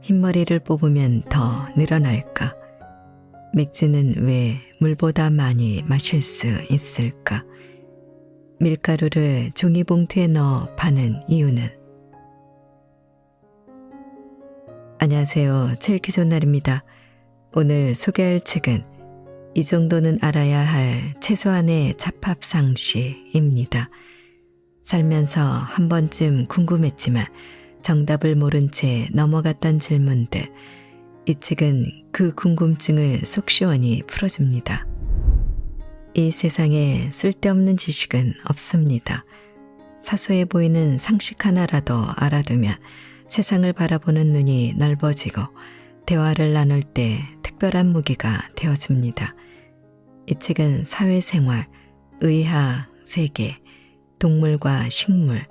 흰머리를 뽑으면 더 늘어날까? 맥주는 왜 물보다 많이 마실 수 있을까? 밀가루를 종이봉투에 넣어 파는 이유는? 안녕하세요. 책 읽기 좋은 날입니다. 오늘 소개할 책은 이 정도는 알아야 할 최소한의 잡합상시입니다. 살면서 한 번쯤 궁금했지만 정답을 모른 채 넘어갔던 질문들, 이 책은 그 궁금증을 속 시원히 풀어줍니다. 이 세상에 쓸데없는 지식은 없습니다. 사소해 보이는 상식 하나라도 알아두면 세상을 바라보는 눈이 넓어지고 대화를 나눌 때 특별한 무기가 되어줍니다. 이 책은 사회생활, 의학, 세계, 동물과 식물,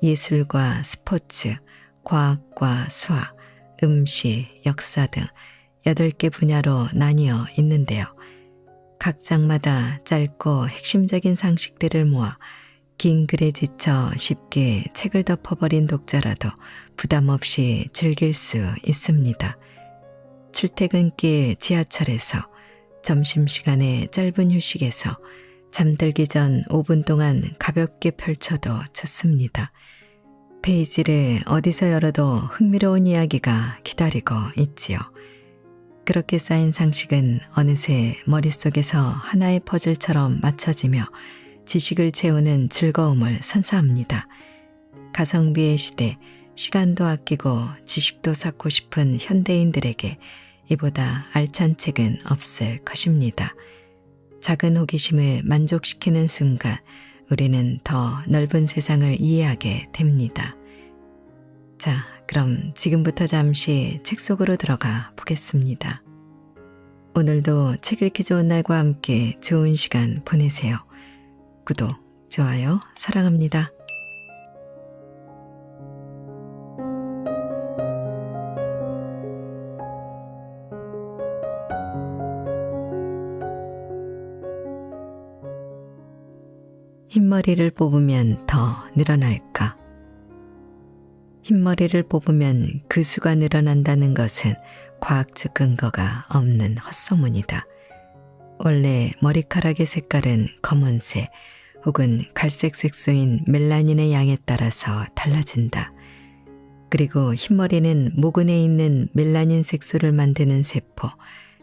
예술과 스포츠, 과학과 수학, 음식, 역사 등 8개 분야로 나뉘어 있는데요. 각 장마다 짧고 핵심적인 상식들을 모아 긴 글에 지쳐 쉽게 책을 덮어버린 독자라도 부담 없이 즐길 수 있습니다. 출퇴근길 지하철에서, 점심시간에 짧은 휴식에서, 잠들기 전 5분 동안 가볍게 펼쳐도 좋습니다. 페이지를 어디서 열어도 흥미로운 이야기가 기다리고 있지요. 그렇게 쌓인 상식은 어느새 머릿속에서 하나의 퍼즐처럼 맞춰지며 지식을 채우는 즐거움을 선사합니다. 가성비의 시대, 시간도 아끼고 지식도 쌓고 싶은 현대인들에게 이보다 알찬 책은 없을 것입니다. 작은 호기심을 만족시키는 순간 우리는 더 넓은 세상을 이해하게 됩니다. 자, 그럼 지금부터 잠시 책 속으로 들어가 보겠습니다. 오늘도 책 읽기 좋은 날과 함께 좋은 시간 보내세요. 구독, 좋아요, 사랑합니다. 흰머리를 뽑으면 더 늘어날까? 흰머리를 뽑으면 그 수가 늘어난다는 것은 과학적 근거가 없는 헛소문이다. 원래 머리카락의 색깔은 검은색 혹은 갈색 색소인 멜라닌의 양에 따라서 달라진다. 그리고 흰머리는 모근에 있는 멜라닌 색소를 만드는 세포,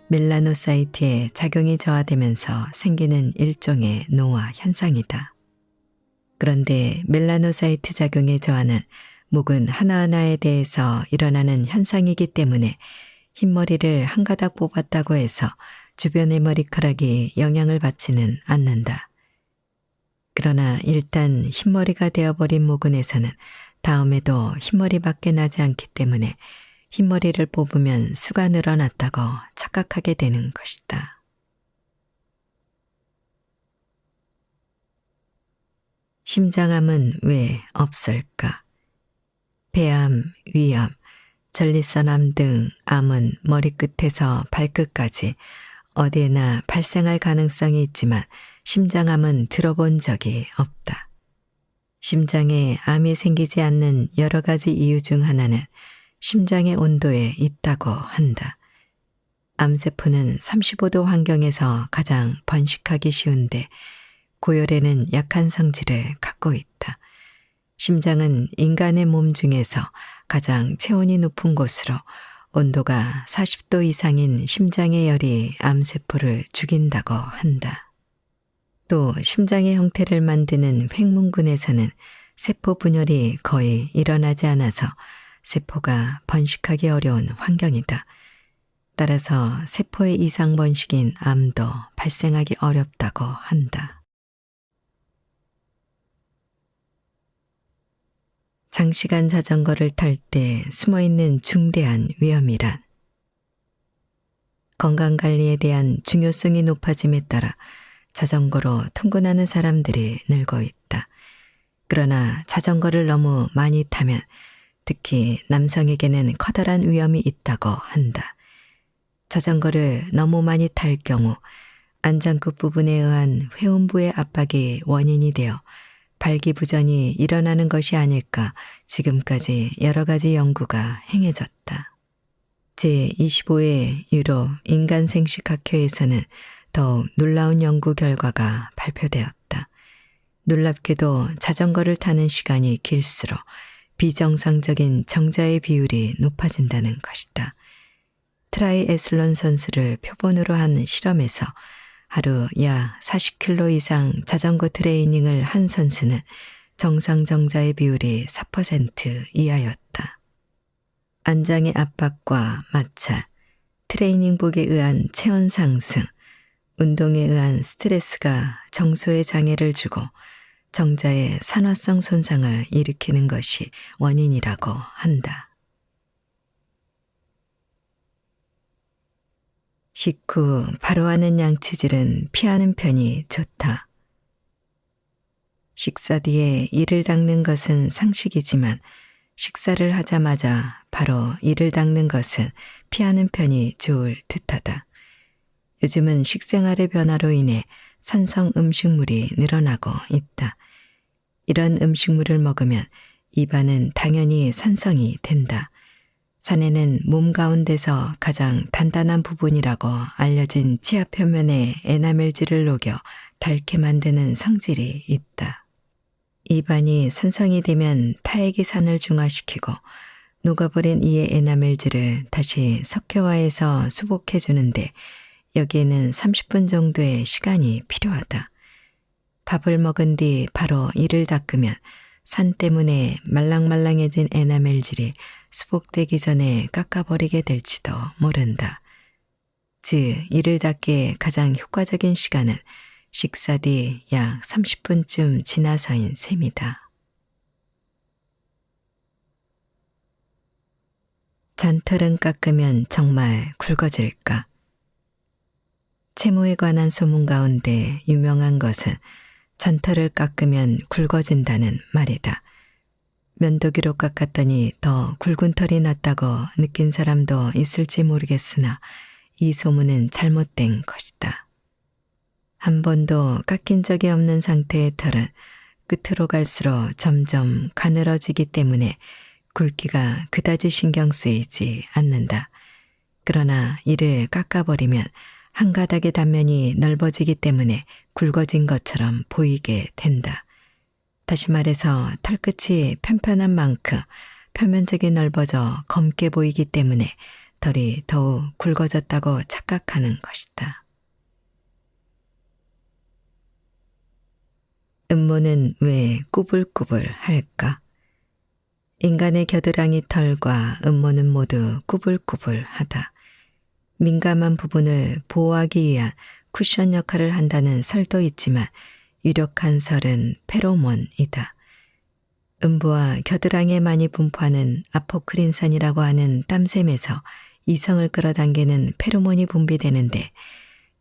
멜라노사이트의 작용이 저하되면서 생기는 일종의 노화 현상이다. 그런데 멜라노사이트 작용의 저하는 목은 하나하나에 대해서 일어나는 현상이기 때문에 흰머리를 한 가닥 뽑았다고 해서 주변의 머리카락이 영향을 받지는 않는다. 그러나 일단 흰머리가 되어버린 모근에서는 다음에도 흰머리밖에 나지 않기 때문에 흰머리를 뽑으면 수가 늘어났다고 착각하게 되는 것이다. 심장암은 왜 없을까? 폐암, 위암, 전립선암 등 암은 머리끝에서 발끝까지 어디에나 발생할 가능성이 있지만 심장암은 들어본 적이 없다. 심장에 암이 생기지 않는 여러 가지 이유 중 하나는 심장의 온도에 있다고 한다. 암세포는 35도 환경에서 가장 번식하기 쉬운데 고열에는 약한 성질을 갖고 있다. 심장은 인간의 몸 중에서 가장 체온이 높은 곳으로 온도가 40도 이상인 심장의 열이 암세포를 죽인다고 한다. 또 심장의 형태를 만드는 횡문근에서는 세포 분열이 거의 일어나지 않아서 세포가 번식하기 어려운 환경이다. 따라서 세포의 이상 번식인 암도 발생하기 어렵다고 한다. 장시간 자전거를 탈 때 숨어있는 중대한 위험이란? 건강관리에 대한 중요성이 높아짐에 따라 자전거로 통근하는 사람들이 늘고 있다. 그러나 자전거를 너무 많이 타면 특히 남성에게는 커다란 위험이 있다고 한다. 자전거를 너무 많이 탈 경우 안장끝 부분에 의한 회음부의 압박이 원인이 되어 발기부전이 일어나는 것이 아닐까 지금까지 여러 가지 연구가 행해졌다. 제25회 유럽 인간생식학회에서는 더욱 놀라운 연구 결과가 발표되었다. 놀랍게도 자전거를 타는 시간이 길수록 비정상적인 정자의 비율이 높아진다는 것이다. 트라이애슬론 선수를 표본으로 한 실험에서 하루 약 40km 이상 자전거 트레이닝을 한 선수는 정상 정자의 비율이 4% 이하였다. 안장의 압박과 마찰, 트레이닝복에 의한 체온 상승, 운동에 의한 스트레스가 정소에 장애를 주고 정자의 산화성 손상을 일으키는 것이 원인이라고 한다. 식후 바로 하는 양치질은 피하는 편이 좋다. 식사 뒤에 이를 닦는 것은 상식이지만 식사를 하자마자 바로 이를 닦는 것은 피하는 편이 좋을 듯하다. 요즘은 식생활의 변화로 인해 산성 음식물이 늘어나고 있다. 이런 음식물을 먹으면 입안은 당연히 산성이 된다. 산에는 몸 가운데서 가장 단단한 부분이라고 알려진 치아 표면에 에나멜질을 녹여 닳게 만드는 성질이 있다. 입안이 산성이 되면 타액이산을 중화시키고 녹아버린 이의 에나멜질을 다시 석회화해서 수복해 주는데 여기에는 30분 정도의 시간이 필요하다. 밥을 먹은 뒤 바로 이를 닦으면 산 때문에 말랑말랑해진 에나멜질이 수복되기 전에 깎아버리게 될지도 모른다. 즉, 이를 닦기에 가장 효과적인 시간은 식사 뒤 약 30분쯤 지나서인 셈이다. 잔털은 깎으면 정말 굵어질까? 채모에 관한 소문 가운데 유명한 것은 잔털을 깎으면 굵어진다는 말이다. 면도기로 깎았더니 더 굵은 털이 났다고 느낀 사람도 있을지 모르겠으나 이 소문은 잘못된 것이다. 한 번도 깎인 적이 없는 상태의 털은 끝으로 갈수록 점점 가늘어지기 때문에 굵기가 그다지 신경 쓰이지 않는다. 그러나 이를 깎아버리면 한 가닥의 단면이 넓어지기 때문에 굵어진 것처럼 보이게 된다. 다시 말해서 털끝이 편편한 만큼 표면적이 넓어져 검게 보이기 때문에 털이 더욱 굵어졌다고 착각하는 것이다. 음모는 왜 꾸불꾸불 할까? 인간의 겨드랑이 털과 음모는 모두 꾸불꾸불하다. 민감한 부분을 보호하기 위한 쿠션 역할을 한다는 설도 있지만 유력한 설은 페로몬이다. 음부와 겨드랑이에 많이 분포하는 아포크린산이라고 하는 땀샘에서 이성을 끌어당기는 페로몬이 분비되는데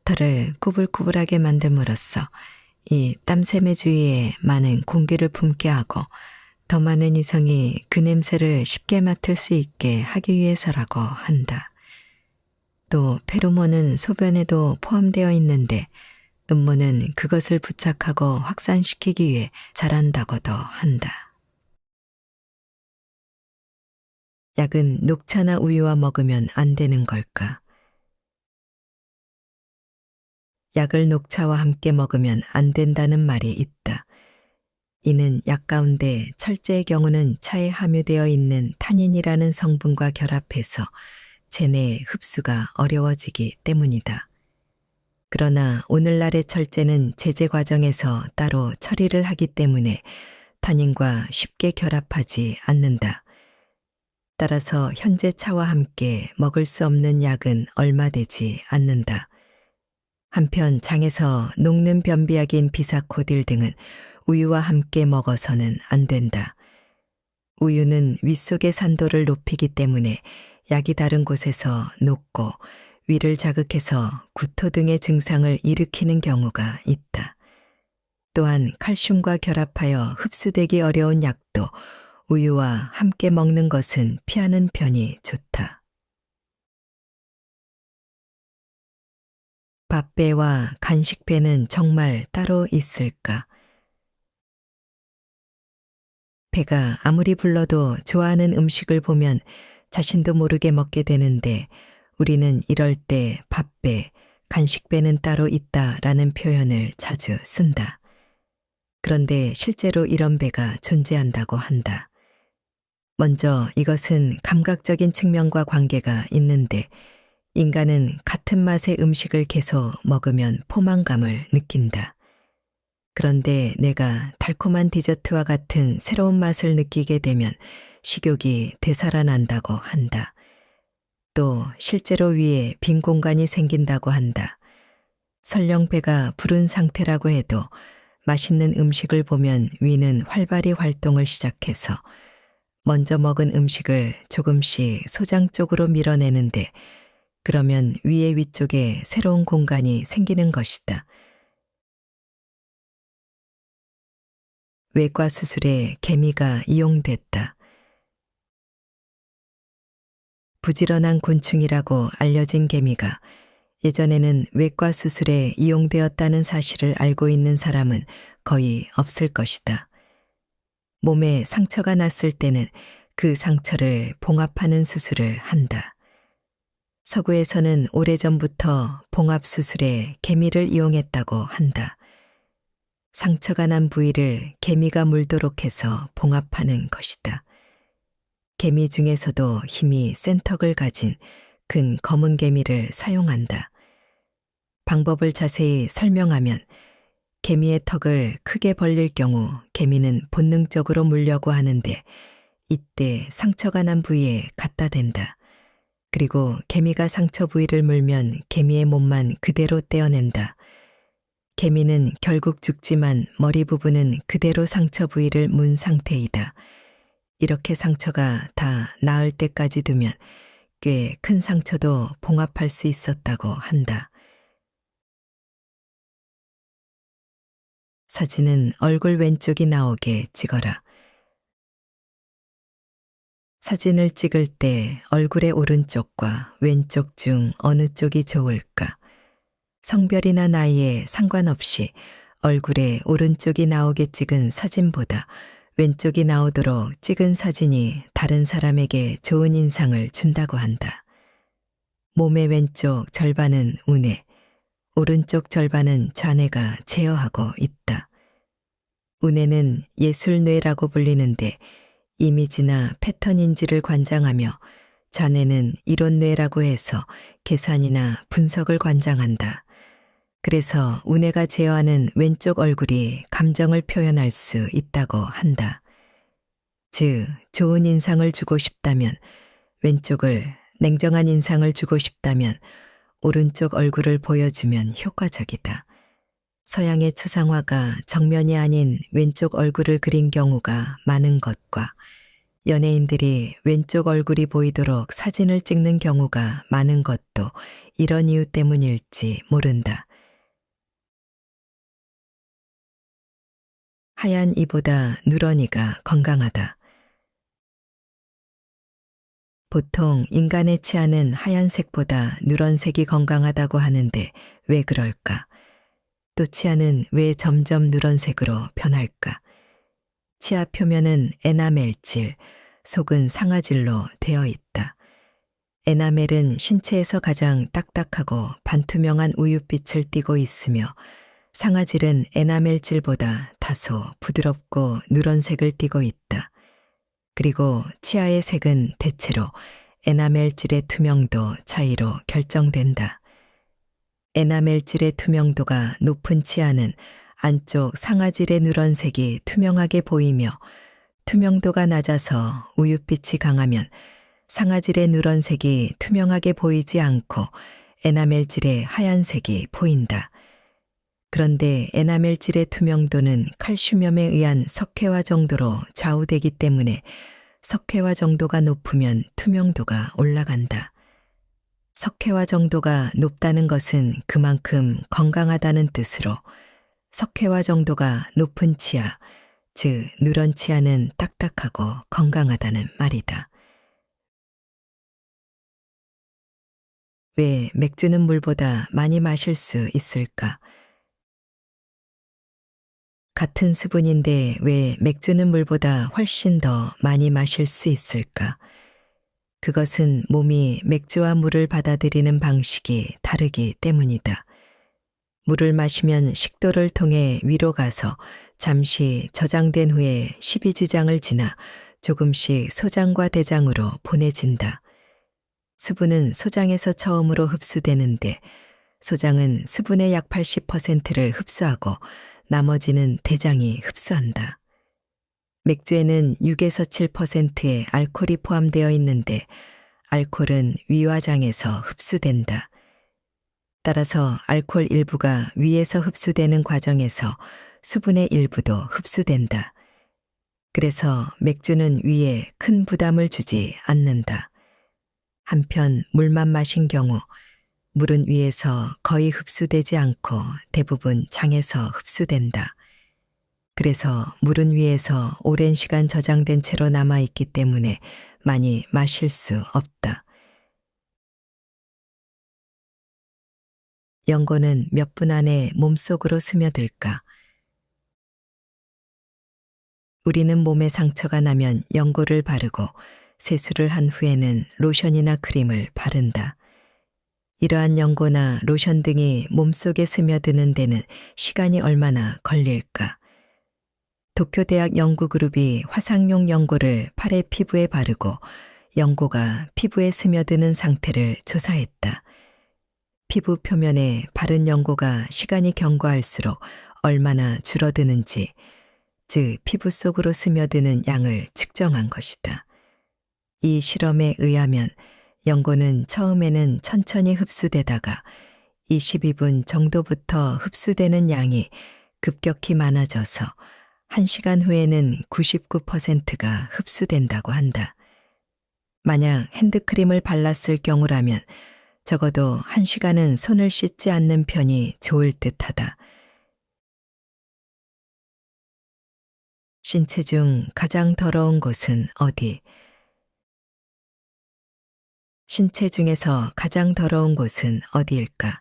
털을 꾸불꾸불하게 만듦으로써 이 땀샘의 주위에 많은 공기를 품게 하고 더 많은 이성이 그 냄새를 쉽게 맡을 수 있게 하기 위해서라고 한다. 또 페로몬은 소변에도 포함되어 있는데 음모는 그것을 부착하고 확산시키기 위해 자란다고도 한다. 약은 녹차나 우유와 먹으면 안 되는 걸까? 약을 녹차와 함께 먹으면 안 된다는 말이 있다. 이는 약 가운데 철제의 경우는 차에 함유되어 있는 타닌이라는 성분과 결합해서 체내 흡수가 어려워지기 때문이다. 그러나 오늘날의 철제는 제제 과정에서 따로 처리를 하기 때문에 타닌과 쉽게 결합하지 않는다. 따라서 현재 차와 함께 먹을 수 없는 약은 얼마 되지 않는다. 한편 장에서 녹는 변비약인 비사코딜 등은 우유와 함께 먹어서는 안 된다. 우유는 윗속의 산도를 높이기 때문에 약이 다른 곳에서 녹고 위를 자극해서 구토 등의 증상을 일으키는 경우가 있다. 또한 칼슘과 결합하여 흡수되기 어려운 약도 우유와 함께 먹는 것은 피하는 편이 좋다. 밥배와 간식배는 정말 따로 있을까? 배가 아무리 불러도 좋아하는 음식을 보면 자신도 모르게 먹게 되는데 우리는 이럴 때 밥배, 간식배는 따로 있다라는 표현을 자주 쓴다. 그런데 실제로 이런 배가 존재한다고 한다. 먼저 이것은 감각적인 측면과 관계가 있는데 인간은 같은 맛의 음식을 계속 먹으면 포만감을 느낀다. 그런데 뇌가 달콤한 디저트와 같은 새로운 맛을 느끼게 되면 식욕이 되살아난다고 한다. 또 실제로 위에 빈 공간이 생긴다고 한다. 설령 배가 부른 상태라고 해도 맛있는 음식을 보면 위는 활발히 활동을 시작해서 먼저 먹은 음식을 조금씩 소장 쪽으로 밀어내는데 그러면 위의 위쪽에 새로운 공간이 생기는 것이다. 외과 수술에 개미가 이용됐다. 부지런한 곤충이라고 알려진 개미가 예전에는 외과 수술에 이용되었다는 사실을 알고 있는 사람은 거의 없을 것이다. 몸에 상처가 났을 때는 그 상처를 봉합하는 수술을 한다. 서구에서는 오래전부터 봉합수술에 개미를 이용했다고 한다. 상처가 난 부위를 개미가 물도록 해서 봉합하는 것이다. 개미 중에서도 힘이 센 턱을 가진 큰 검은 개미를 사용한다. 방법을 자세히 설명하면 개미의 턱을 크게 벌릴 경우 개미는 본능적으로 물려고 하는데 이때 상처가 난 부위에 갖다 댄다. 그리고 개미가 상처 부위를 물면 개미의 몸만 그대로 떼어낸다. 개미는 결국 죽지만 머리 부분은 그대로 상처 부위를 문 상태이다. 이렇게 상처가 다 나을 때까지 두면 꽤 큰 상처도 봉합할 수 있었다고 한다. 사진은 얼굴 왼쪽이 나오게 찍어라. 사진을 찍을 때 얼굴의 오른쪽과 왼쪽 중 어느 쪽이 좋을까? 성별이나 나이에 상관없이 얼굴에 오른쪽이 나오게 찍은 사진보다 왼쪽이 나오도록 찍은 사진이 다른 사람에게 좋은 인상을 준다고 한다. 몸의 왼쪽 절반은 우뇌, 오른쪽 절반은 좌뇌가 제어하고 있다. 우뇌는 예술뇌라고 불리는데 이미지나 패턴 인지를 관장하며 좌뇌는 이론뇌라고 해서 계산이나 분석을 관장한다. 그래서 우뇌가 제어하는 왼쪽 얼굴이 감정을 표현할 수 있다고 한다. 즉, 좋은 인상을 주고 싶다면 왼쪽을, 냉정한 인상을 주고 싶다면 오른쪽 얼굴을 보여주면 효과적이다. 서양의 초상화가 정면이 아닌 왼쪽 얼굴을 그린 경우가 많은 것과 연예인들이 왼쪽 얼굴이 보이도록 사진을 찍는 경우가 많은 것도 이런 이유 때문일지 모른다. 하얀 이보다 누런 이가 건강하다. 보통 인간의 치아는 하얀색보다 누런색이 건강하다고 하는데 왜 그럴까? 또 치아는 왜 점점 누런색으로 변할까? 치아 표면은 에나멜질, 속은 상아질로 되어 있다. 에나멜은 신체에서 가장 딱딱하고 반투명한 우윳빛을 띠고 있으며 상아질은 에나멜질보다 다소 부드럽고 누런색을 띠고 있다. 그리고 치아의 색은 대체로 에나멜질의 투명도 차이로 결정된다. 에나멜질의 투명도가 높은 치아는 안쪽 상아질의 누런색이 투명하게 보이며 투명도가 낮아서 우윳빛이 강하면 상아질의 누런색이 투명하게 보이지 않고 에나멜질의 하얀색이 보인다. 그런데 에나멜질의 투명도는 칼슘염에 의한 석회화 정도로 좌우되기 때문에 석회화 정도가 높으면 투명도가 올라간다. 석회화 정도가 높다는 것은 그만큼 건강하다는 뜻으로 석회화 정도가 높은 치아, 즉 누런 치아는 딱딱하고 건강하다는 말이다. 왜 맥주는 물보다 많이 마실 수 있을까? 같은 수분인데 왜 맥주는 물보다 훨씬 더 많이 마실 수 있을까? 그것은 몸이 맥주와 물을 받아들이는 방식이 다르기 때문이다. 물을 마시면 식도를 통해 위로 가서 잠시 저장된 후에 십이지장을 지나 조금씩 소장과 대장으로 보내진다. 수분은 소장에서 처음으로 흡수되는데 소장은 수분의 약 80%를 흡수하고 나머지는 대장이 흡수한다. 맥주에는 6에서 7%의 알코올이 포함되어 있는데 알코올은 위와 장에서 흡수된다. 따라서 알코올 일부가 위에서 흡수되는 과정에서 수분의 일부도 흡수된다. 그래서 맥주는 위에 큰 부담을 주지 않는다. 한편 물만 마신 경우 물은 위에서 거의 흡수되지 않고 대부분 장에서 흡수된다. 그래서 물은 위에서 오랜 시간 저장된 채로 남아있기 때문에 많이 마실 수 없다. 연고는 몇 분 안에 몸속으로 스며들까? 우리는 몸에 상처가 나면 연고를 바르고 세수를 한 후에는 로션이나 크림을 바른다. 이러한 연고나 로션 등이 몸속에 스며드는 데는 시간이 얼마나 걸릴까? 도쿄대학 연구그룹이 화상용 연고를 팔의 피부에 바르고 연고가 피부에 스며드는 상태를 조사했다. 피부 표면에 바른 연고가 시간이 경과할수록 얼마나 줄어드는지, 즉 피부 속으로 스며드는 양을 측정한 것이다. 이 실험에 의하면 연고는 처음에는 천천히 흡수되다가 22분 정도부터 흡수되는 양이 급격히 많아져서 1시간 후에는 99%가 흡수된다고 한다. 만약 핸드크림을 발랐을 경우라면 적어도 1시간은 손을 씻지 않는 편이 좋을 듯하다. 신체 중 가장 더러운 곳은 어디? 신체 중에서 가장 더러운 곳은 어디일까?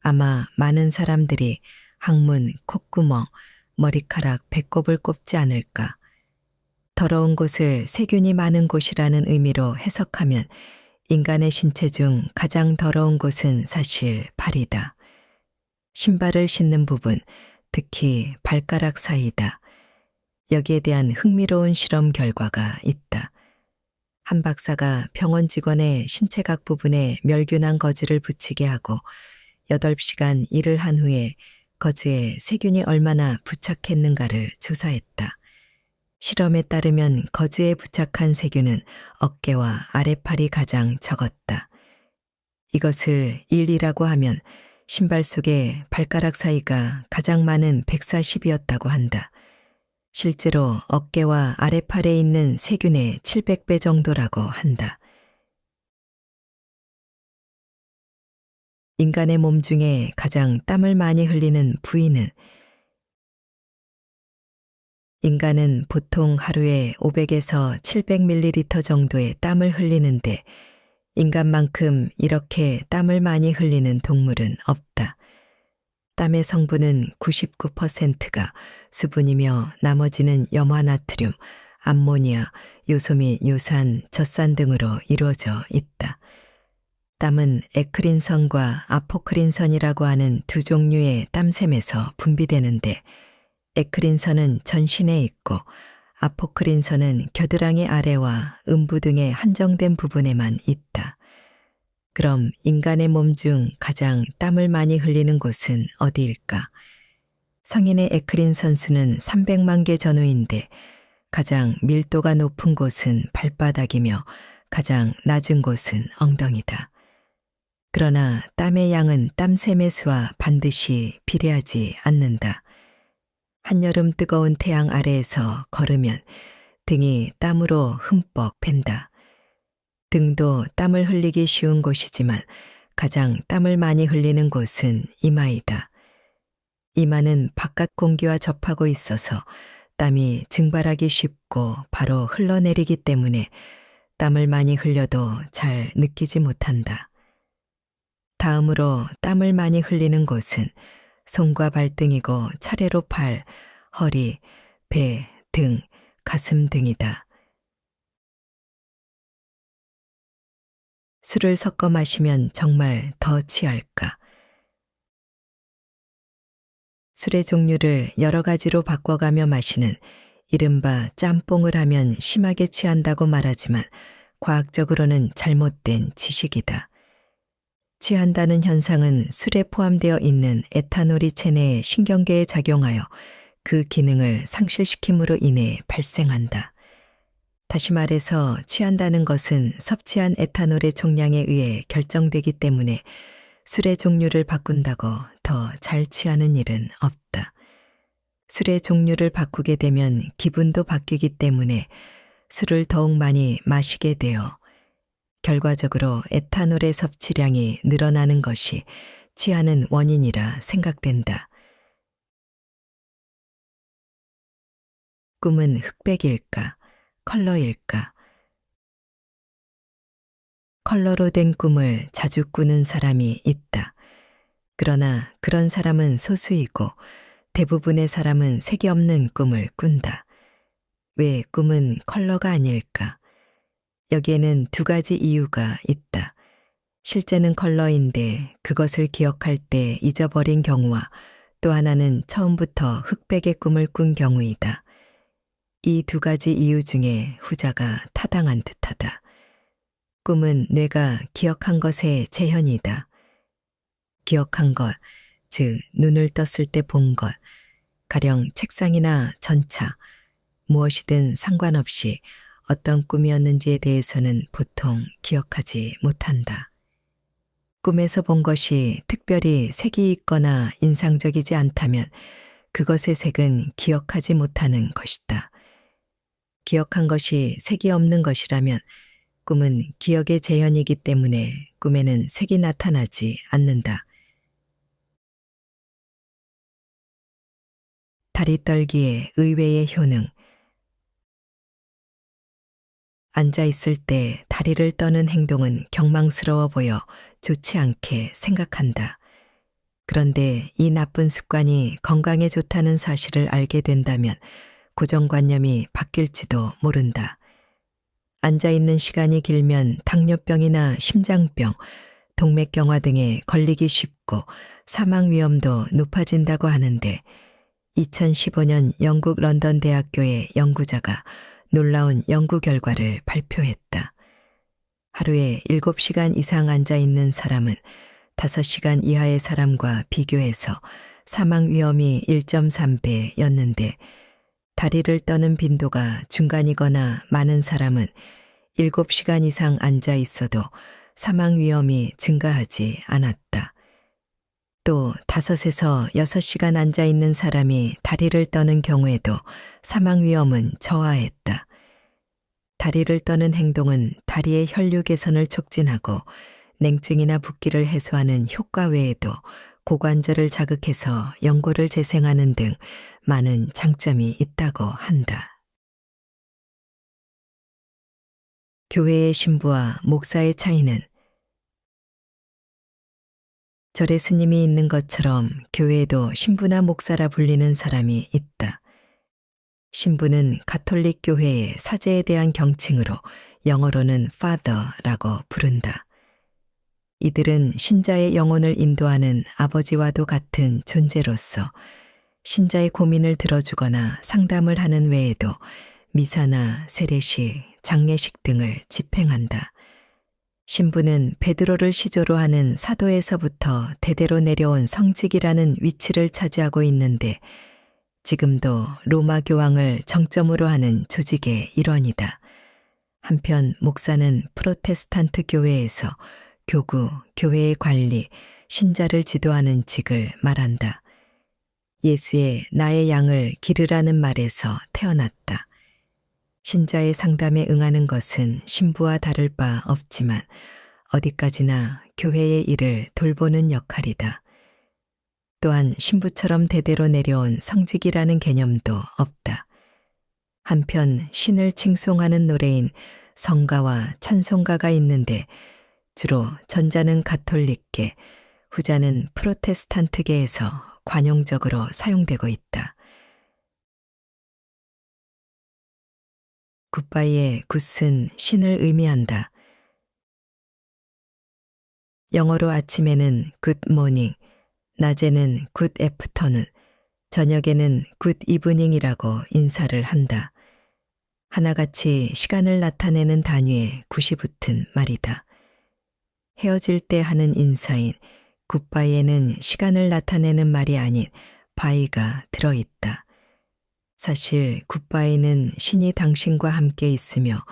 아마 많은 사람들이 항문, 콧구멍, 머리카락, 배꼽을 꼽지 않을까? 더러운 곳을 세균이 많은 곳이라는 의미로 해석하면 인간의 신체 중 가장 더러운 곳은 사실 발이다. 신발을 신는 부분, 특히 발가락 사이다. 여기에 대한 흥미로운 실험 결과가 있다. 한 박사가 병원 직원의 신체 각 부분에 멸균한 거즈를 붙이게 하고 8시간 일을 한 후에 거즈에 세균이 얼마나 부착했는가를 조사했다. 실험에 따르면 거즈에 부착한 세균은 어깨와 아랫팔이 가장 적었다. 이것을 1이라고 하면 신발 속에 발가락 사이가 가장 많은 140이었다고 한다. 실제로 어깨와 아랫팔에 있는 세균의 700배 정도라고 한다. 인간의 몸 중에 가장 땀을 많이 흘리는 부위는 인간은 보통 하루에 500에서 700ml 정도의 땀을 흘리는데 인간만큼 이렇게 땀을 많이 흘리는 동물은 없다. 땀의 성분은 99%가 수분이며 나머지는 염화나트륨, 암모니아, 요소 및 요산, 젖산 등으로 이루어져 있다. 땀은 에크린선과 아포크린선이라고 하는 두 종류의 땀샘에서 분비되는데 에크린선은 전신에 있고 아포크린선은 겨드랑이 아래와 음부 등의 한정된 부분에만 있다. 그럼 인간의 몸 중 가장 땀을 많이 흘리는 곳은 어디일까? 성인의 에크린선 수는 300만 개 전후인데 가장 밀도가 높은 곳은 발바닥이며 가장 낮은 곳은 엉덩이다. 그러나 땀의 양은 땀샘의 수와 반드시 비례하지 않는다. 한여름 뜨거운 태양 아래에서 걸으면 등이 땀으로 흠뻑 팬다. 등도 땀을 흘리기 쉬운 곳이지만 가장 땀을 많이 흘리는 곳은 이마이다. 이마는 바깥 공기와 접하고 있어서 땀이 증발하기 쉽고 바로 흘러내리기 때문에 땀을 많이 흘려도 잘 느끼지 못한다. 다음으로 땀을 많이 흘리는 곳은 손과 발등이고 차례로 팔, 허리, 배, 등, 가슴 등이다. 술을 섞어 마시면 정말 더 취할까? 술의 종류를 여러 가지로 바꿔가며 마시는 이른바 짬뽕을 하면 심하게 취한다고 말하지만 과학적으로는 잘못된 지식이다. 취한다는 현상은 술에 포함되어 있는 에탄올이 체내의 신경계에 작용하여 그 기능을 상실시킴으로 인해 발생한다. 다시 말해서 취한다는 것은 섭취한 에탄올의 총량에 의해 결정되기 때문에 술의 종류를 바꾼다고 더 잘 취하는 일은 없다. 술의 종류를 바꾸게 되면 기분도 바뀌기 때문에 술을 더욱 많이 마시게 되어 결과적으로 에탄올의 섭취량이 늘어나는 것이 취하는 원인이라 생각된다. 꿈은 흑백일까? 컬러일까? 컬러로 된 꿈을 자주 꾸는 사람이 있다. 그러나 그런 사람은 소수이고 대부분의 사람은 색이 없는 꿈을 꾼다. 왜 꿈은 컬러가 아닐까? 여기에는 두 가지 이유가 있다. 실제는 컬러인데 그것을 기억할 때 잊어버린 경우와 또 하나는 처음부터 흑백의 꿈을 꾼 경우이다. 이 두 가지 이유 중에 후자가 타당한 듯하다. 꿈은 뇌가 기억한 것의 재현이다. 기억한 것, 즉 눈을 떴을 때 본 것, 가령 책상이나 전차, 무엇이든 상관없이 어떤 꿈이었는지에 대해서는 보통 기억하지 못한다. 꿈에서 본 것이 특별히 색이 있거나 인상적이지 않다면 그것의 색은 기억하지 못하는 것이다. 기억한 것이 색이 없는 것이라면 꿈은 기억의 재현이기 때문에 꿈에는 색이 나타나지 않는다. 다리 떨기의 의외의 효능. 앉아 있을 때 다리를 떠는 행동은 경망스러워 보여 좋지 않게 생각한다. 그런데 이 나쁜 습관이 건강에 좋다는 사실을 알게 된다면 고정관념이 바뀔지도 모른다. 앉아 있는 시간이 길면 당뇨병이나 심장병, 동맥경화 등에 걸리기 쉽고 사망 위험도 높아진다고 하는데 2015년 영국 런던 대학교의 연구자가 놀라운 연구 결과를 발표했다. 하루에 7시간 이상 앉아 있는 사람은 5시간 이하의 사람과 비교해서 사망 위험이 1.3배였는데 다리를 떠는 빈도가 중간이거나 많은 사람은 7시간 이상 앉아 있어도 사망 위험이 증가하지 않았다. 또 5에서 6시간 앉아 있는 사람이 다리를 떠는 경우에도 사망 위험은 저하했다. 다리를 떠는 행동은 다리의 혈류 개선을 촉진하고 냉증이나 붓기를 해소하는 효과 외에도 고관절을 자극해서 연골을 재생하는 등 많은 장점이 있다고 한다. 교회의 신부와 목사의 차이는 절에 스님이 있는 것처럼 교회에도 신부나 목사라 불리는 사람이 있다. 신부는 가톨릭 교회의 사제에 대한 경칭으로 영어로는 father라고 부른다. 이들은 신자의 영혼을 인도하는 아버지와도 같은 존재로서 신자의 고민을 들어주거나 상담을 하는 외에도 미사나 세례식, 장례식 등을 집행한다. 신부는 베드로를 시조로 하는 사도에서부터 대대로 내려온 성직이라는 위치를 차지하고 있는데 지금도 로마 교황을 정점으로 하는 조직의 일원이다. 한편 목사는 프로테스탄트 교회에서 교구, 교회의 관리, 신자를 지도하는 직을 말한다. 예수의 나의 양을 기르라는 말에서 태어났다. 신자의 상담에 응하는 것은 신부와 다를 바 없지만 어디까지나 교회의 일을 돌보는 역할이다. 또한 신부처럼 대대로 내려온 성직이라는 개념도 없다. 한편 신을 칭송하는 노래인 성가와 찬송가가 있는데 주로 전자는 가톨릭계, 후자는 프로테스탄트계에서 관용적으로 사용되고 있다. 굿바이의 굿은 신을 의미한다. 영어로 아침에는 good morning, 낮에는 good afternoon, 저녁에는 good evening이라고 인사를 한다. 하나같이 시간을 나타내는 단위에 굿이 붙은 말이다. 헤어질 때 하는 인사인 굿바이에는 시간을 나타내는 말이 아닌 바이가 들어있다. 사실 굿바이는 신이 당신과 함께 있으며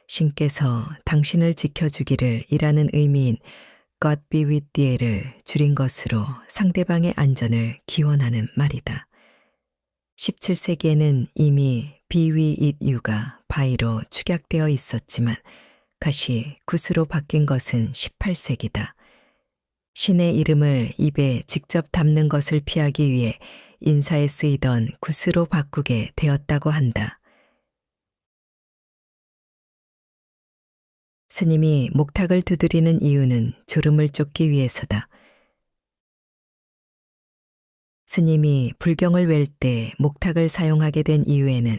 신께서 당신을 지켜주기를 이라는 의미인 God be with you를 줄인 것으로 상대방의 안전을 기원하는 말이다. 17세기에는 이미 be with you가 by로 축약되어 있었지만 갓이 굿으로 바뀐 것은 18세기다. 신의 이름을 입에 직접 담는 것을 피하기 위해 인사에 쓰이던 굿으로 바꾸게 되었다고 한다. 스님이 목탁을 두드리는 이유는 졸음을 쫓기 위해서다. 스님이 불경을 외울 때 목탁을 사용하게 된 이유에는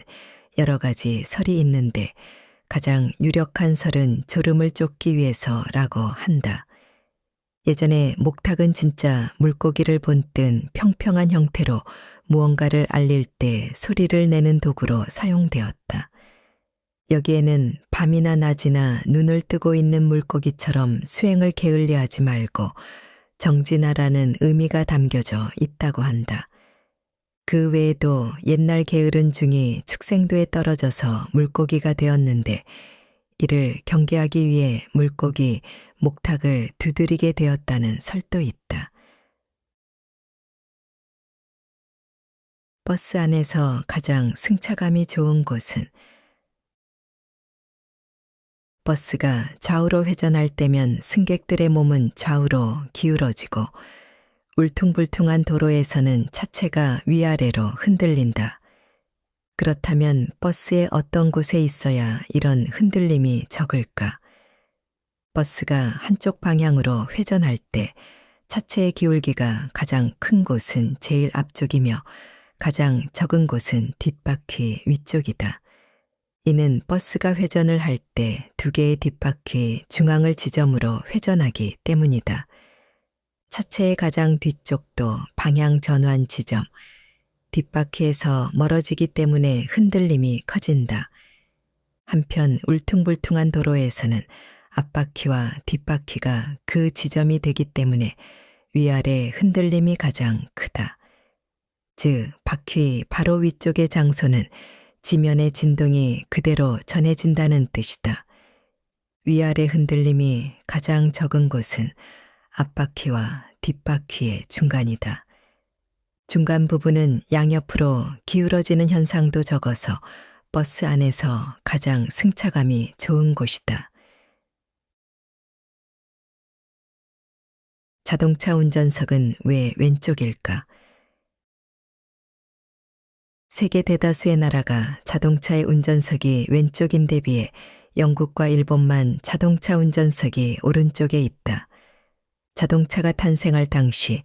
여러 가지 설이 있는데 가장 유력한 설은 졸음을 쫓기 위해서라고 한다. 예전에 목탁은 진짜 물고기를 본뜬 평평한 형태로 무언가를 알릴 때 소리를 내는 도구로 사용되었다. 여기에는 밤이나 낮이나 눈을 뜨고 있는 물고기처럼 수행을 게을리하지 말고 정진하라는 의미가 담겨져 있다고 한다. 그 외에도 옛날 게으른 중이 축생도에 떨어져서 물고기가 되었는데 이를 경계하기 위해 물고기 목탁을 두드리게 되었다는 설도 있다. 버스 안에서 가장 승차감이 좋은 곳은 버스가 좌우로 회전할 때면 승객들의 몸은 좌우로 기울어지고 울퉁불퉁한 도로에서는 차체가 위아래로 흔들린다. 그렇다면 버스의 어떤 곳에 있어야 이런 흔들림이 적을까? 버스가 한쪽 방향으로 회전할 때 차체의 기울기가 가장 큰 곳은 제일 앞쪽이며 가장 적은 곳은 뒷바퀴 위쪽이다. 이는 버스가 회전을 할 때 두 개의 뒷바퀴 중앙을 지점으로 회전하기 때문이다. 차체의 가장 뒤쪽도 방향 전환 지점, 뒷바퀴에서 멀어지기 때문에 흔들림이 커진다. 한편 울퉁불퉁한 도로에서는 앞바퀴와 뒷바퀴가 그 지점이 되기 때문에 위아래 흔들림이 가장 크다. 즉, 바퀴 바로 위쪽의 장소는 지면의 진동이 그대로 전해진다는 뜻이다. 위아래 흔들림이 가장 적은 곳은 앞바퀴와 뒷바퀴의 중간이다. 중간 부분은 양옆으로 기울어지는 현상도 적어서 버스 안에서 가장 승차감이 좋은 곳이다. 자동차 운전석은 왜 왼쪽일까? 세계 대다수의 나라가 자동차의 운전석이 왼쪽인데 비해 영국과 일본만 자동차 운전석이 오른쪽에 있다. 자동차가 탄생할 당시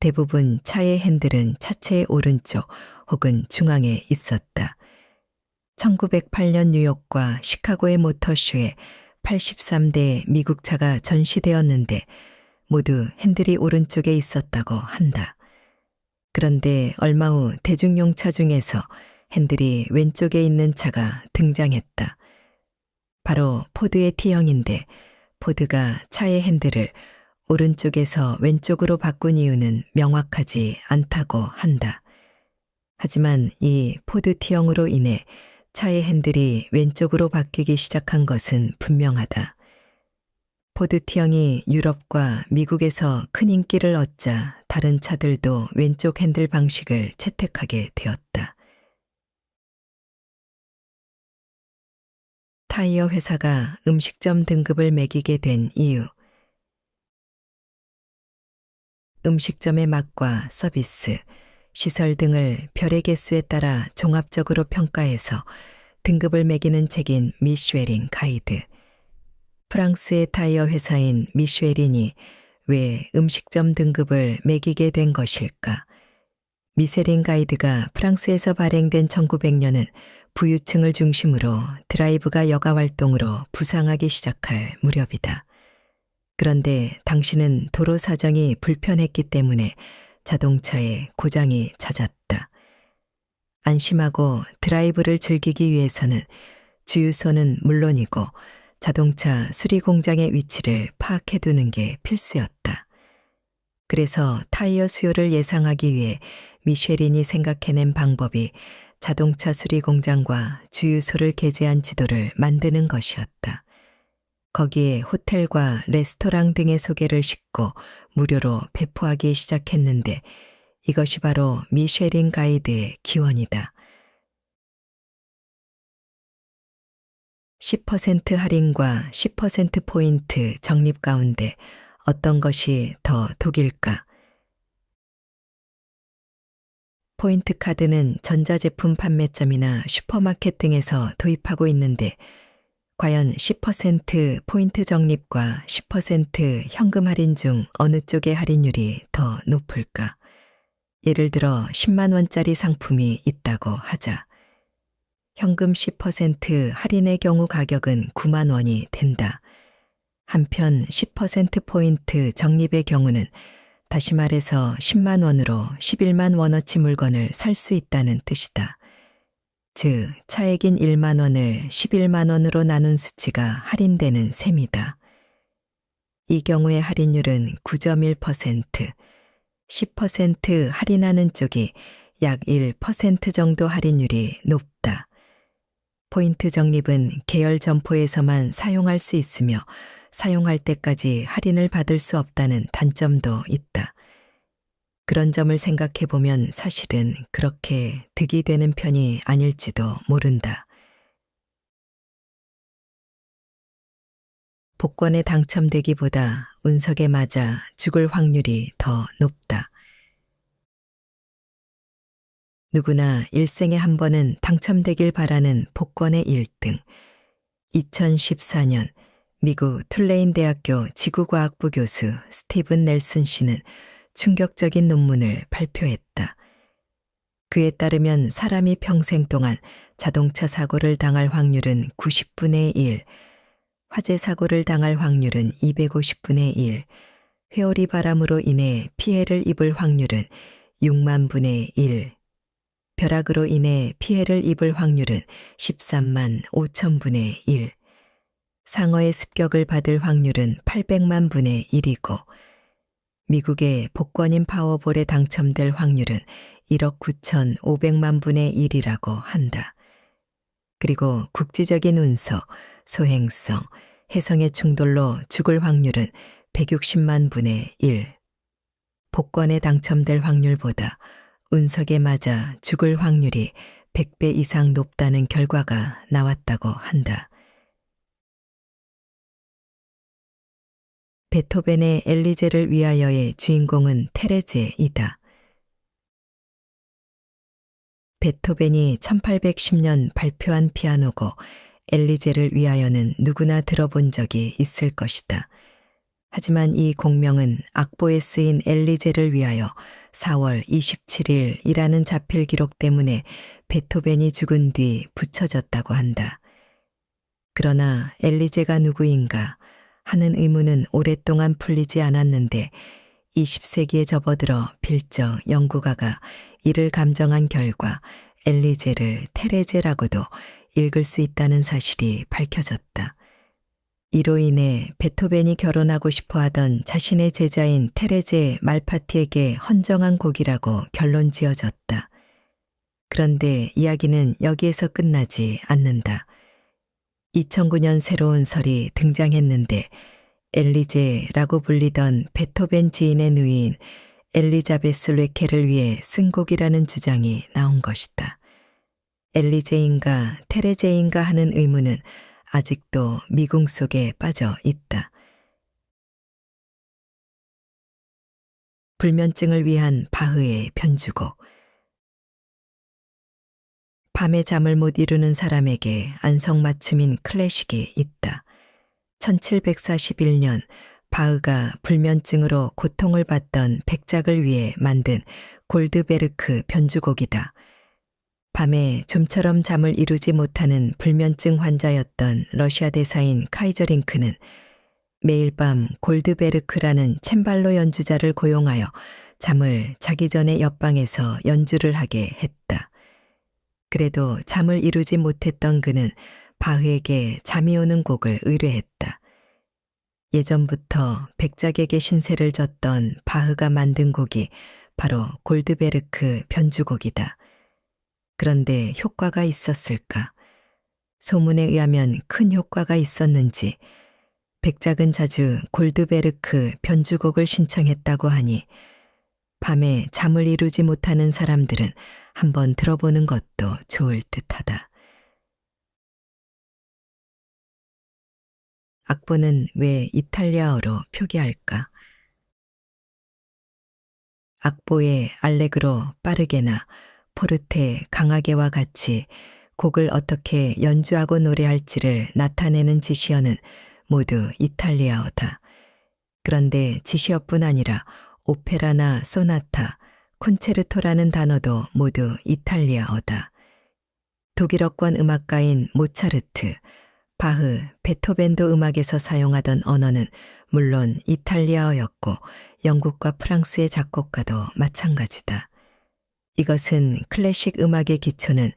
대부분 차의 핸들은 차체의 오른쪽 혹은 중앙에 있었다. 1908년 뉴욕과 시카고의 모터쇼에 83대 미국 차가 전시되었는데 모두 핸들이 오른쪽에 있었다고 한다. 그런데 얼마 후 대중용차 중에서 핸들이 왼쪽에 있는 차가 등장했다. 바로 포드의 T형인데 포드가 차의 핸들을 오른쪽에서 왼쪽으로 바꾼 이유는 명확하지 않다고 한다. 하지만 이 포드 T형으로 인해 차의 핸들이 왼쪽으로 바뀌기 시작한 것은 분명하다. 포드 T형이 유럽과 미국에서 큰 인기를 얻자 다른 차들도 왼쪽 핸들 방식을 채택하게 되었다. 타이어 회사가 음식점 등급을 매기게 된 이유. 음식점의 맛과 서비스, 시설 등을 별의 개수에 따라 종합적으로 평가해서 등급을 매기는 책인 미쉐린 가이드. 프랑스의 타이어 회사인 미쉐린이 왜 음식점 등급을 매기게 된 것일까? 미쉐린 가이드가 프랑스에서 발행된 1900년은 부유층을 중심으로 드라이브가 여가 활동으로 부상하기 시작할 무렵이다. 그런데 당신은 도로 사정이 불편했기 때문에 자동차에 고장이 잦았다. 안심하고 드라이브를 즐기기 위해서는 주유소는 물론이고 자동차 수리 공장의 위치를 파악해 두는 게 필수였다. 그래서 타이어 수요를 예상하기 위해 미쉐린이 생각해낸 방법이 자동차 수리 공장과 주유소를 게재한 지도를 만드는 것이었다. 거기에 호텔과 레스토랑 등의 소개를 싣고 무료로 배포하기 시작했는데 이것이 바로 미쉐린 가이드의 기원이다. 10% 할인과 10%포인트 적립 가운데 어떤 것이 더 독일까? 포인트 카드는 전자제품 판매점이나 슈퍼마켓 등에서 도입하고 있는데 과연 10% 포인트 적립과 10% 현금 할인 중 어느 쪽의 할인율이 더 높을까? 예를 들어 10만 원짜리 상품이 있다고 하자. 현금 10% 할인의 경우 가격은 9만 원이 된다. 한편 10%포인트 적립의 경우는 다시 말해서 10만 원으로 11만 원어치 물건을 살 수 있다는 뜻이다. 즉, 차액인 1만 원을 11만 원으로 나눈 수치가 할인되는 셈이다. 이 경우의 할인율은 9.1%, 10% 할인하는 쪽이 약 1% 정도 할인율이 높다. 포인트 적립은 계열 점포에서만 사용할 수 있으며 사용할 때까지 할인을 받을 수 없다는 단점도 있다. 그런 점을 생각해 보면 사실은 그렇게 득이 되는 편이 아닐지도 모른다. 복권에 당첨되기보다 운석에 맞아 죽을 확률이 더 높다. 누구나 일생에 한 번은 당첨되길 바라는 복권의 1등. 2014년 미국 툴레인 대학교 지구과학부 교수 스티븐 넬슨 씨는 충격적인 논문을 발표했다. 그에 따르면 사람이 평생 동안 자동차 사고를 당할 확률은 90분의 1, 화재 사고를 당할 확률은 250분의 1, 회오리 바람으로 인해 피해를 입을 확률은 6만 분의 1, 벼락으로 인해 피해를 입을 확률은 13만 5천 분의 1, 상어의 습격을 받을 확률은 800만 분의 1이고 미국의 복권인 파워볼에 당첨될 확률은 1억 9,500만 분의 1이라고 한다. 그리고 국지적인 운석, 소행성, 해성의 충돌로 죽을 확률은 160만 분의 1. 복권에 당첨될 확률보다 운석에 맞아 죽을 확률이 100배 이상 높다는 결과가 나왔다고 한다. 베토벤의 엘리제를 위하여의 주인공은 테레제이다. 베토벤이 1810년 발표한 피아노고 엘리제를 위하여는 누구나 들어본 적이 있을 것이다. 하지만 이 공명은 악보에 쓰인 엘리제를 위하여 4월 27일이라는 자필 기록 때문에 베토벤이 죽은 뒤 붙여졌다고 한다. 그러나 엘리제가 누구인가 하는 의문은 오랫동안 풀리지 않았는데 20세기에 접어들어 빌저 연구가가 이를 감정한 결과 엘리제를 테레제라고도 읽을 수 있다는 사실이 밝혀졌다. 이로 인해 베토벤이 결혼하고 싶어 하던 자신의 제자인 테레제 말파티에게 헌정한 곡이라고 결론 지어졌다. 그런데 이야기는 여기에서 끝나지 않는다. 2009년 새로운 설이 등장했는데 엘리제라고 불리던 베토벤 지인의 누이인 엘리자베스 뢰케를 위해 쓴 곡이라는 주장이 나온 것이다. 엘리제인가 테레제인가 하는 의문은 아직도 미궁 속에 빠져 있다. 불면증을 위한 바흐의 변주곡. 밤에 잠을 못 이루는 사람에게 안성맞춤인 클래식이 있다. 1741년 바흐가 불면증으로 고통을 받던 백작을 위해 만든 골드베르크 변주곡이다. 밤에 좀처럼 잠을 이루지 못하는 불면증 환자였던 러시아 대사인 카이저링크는 매일 밤 골드베르크라는 챔발로 연주자를 고용하여 잠을 자기 전에 옆방에서 연주를 하게 했다. 그래도 잠을 이루지 못했던 그는 바흐에게 잠이 오는 곡을 의뢰했다. 예전부터 백작에게 신세를 졌던 바흐가 만든 곡이 바로 골드베르크 변주곡이다. 그런데 효과가 있었을까? 소문에 의하면 큰 효과가 있었는지 백작은 자주 골드베르크 변주곡을 신청했다고 하니 밤에 잠을 이루지 못하는 사람들은 한번 들어보는 것도 좋을 듯하다. 악보는 왜 이탈리아어로 표기할까? 악보에 알레그로 빠르게나 포르테 강하게와 같이 곡을 어떻게 연주하고 노래할지를 나타내는 지시어는 모두 이탈리아어다. 그런데 지시어뿐 아니라 오페라나 소나타, 콘체르토라는 단어도 모두 이탈리아어다. 독일어권 음악가인 모차르트, 바흐, 베토벤도 음악에서 사용하던 언어는 물론 이탈리아어였고 영국과 프랑스의 작곡가도 마찬가지다. 이것은 클래식 음악의 기초는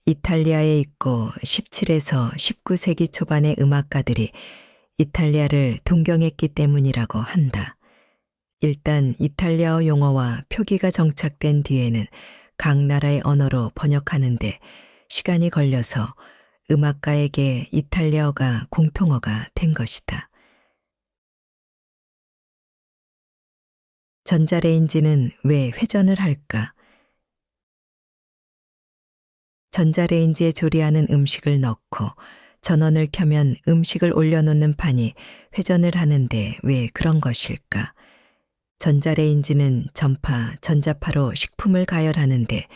이탈리아에 있고 17에서 19세기 초반의 음악가들이 이탈리아를 동경했기 때문이라고 한다. 일단 이탈리아어 용어와 표기가 정착된 뒤에는 각 나라의 언어로 번역하는데 시간이 걸려서 음악가에게 이탈리아어가 공통어가 된 것이다. 전자레인지는 왜 회전을 할까? 전자레인지에 조리하는 음식을 넣고 전원을 켜면 음식을 올려놓는 판이 회전을 하는데 왜 그런 것일까? 전자레인지는 전파, 전자파로 식품을 가열하는데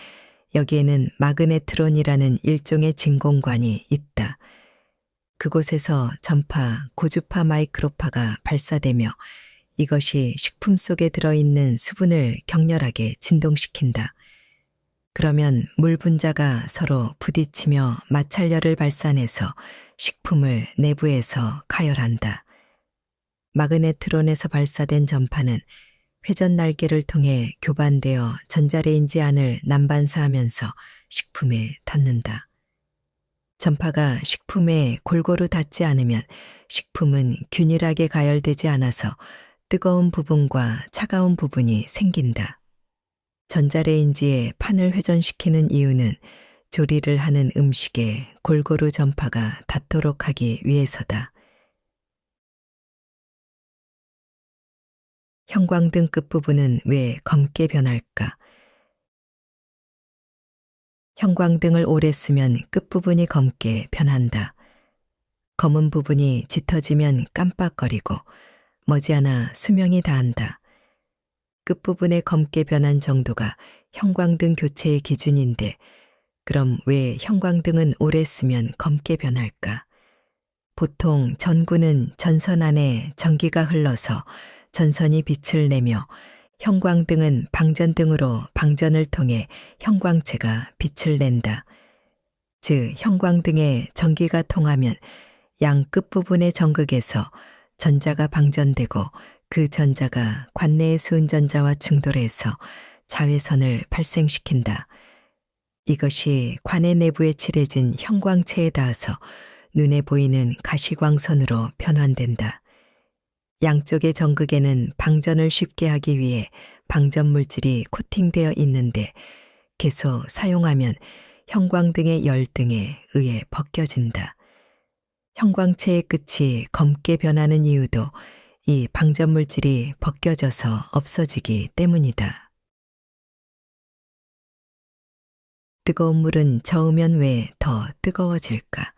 여기에는 마그네트론이라는 일종의 진공관이 있다. 그곳에서 전파, 고주파 마이크로파가 발사되며 이것이 식품 속에 들어있는 수분을 격렬하게 진동시킨다. 그러면 물 분자가 서로 부딪히며 마찰열을 발산해서 식품을 내부에서 가열한다. 마그네트론에서 발사된 전파는 회전 날개를 통해 교반되어 전자레인지 안을 난반사하면서 식품에 닿는다. 전파가 식품에 골고루 닿지 않으면 식품은 균일하게 가열되지 않아서 뜨거운 부분과 차가운 부분이 생긴다. 전자레인지에 판을 회전시키는 이유는 조리를 하는 음식에 골고루 전파가 닿도록 하기 위해서다. 형광등 끝부분은 왜 검게 변할까? 형광등을 오래 쓰면 끝부분이 검게 변한다. 검은 부분이 짙어지면 깜빡거리고 머지않아 수명이 다한다. 끝부분의 검게 변한 정도가 형광등 교체의 기준인데 그럼 왜 형광등은 오래 쓰면 검게 변할까? 보통 전구는 전선 안에 전기가 흘러서 전선이 빛을 내며 형광등은 방전등으로 방전을 통해 형광체가 빛을 낸다. 즉 형광등에 전기가 통하면 양 끝부분의 전극에서 전자가 방전되고 그 전자가 관내의 수은전자와 충돌해서 자외선을 발생시킨다. 이것이 관의 내부에 칠해진 형광체에 닿아서 눈에 보이는 가시광선으로 변환된다. 양쪽의 전극에는 방전을 쉽게 하기 위해 방전 물질이 코팅되어 있는데 계속 사용하면 형광등의 열등에 의해 벗겨진다. 형광체의 끝이 검게 변하는 이유도 이 방전 물질이 벗겨져서 없어지기 때문이다. 뜨거운 물은 저으면 왜 더 뜨거워질까?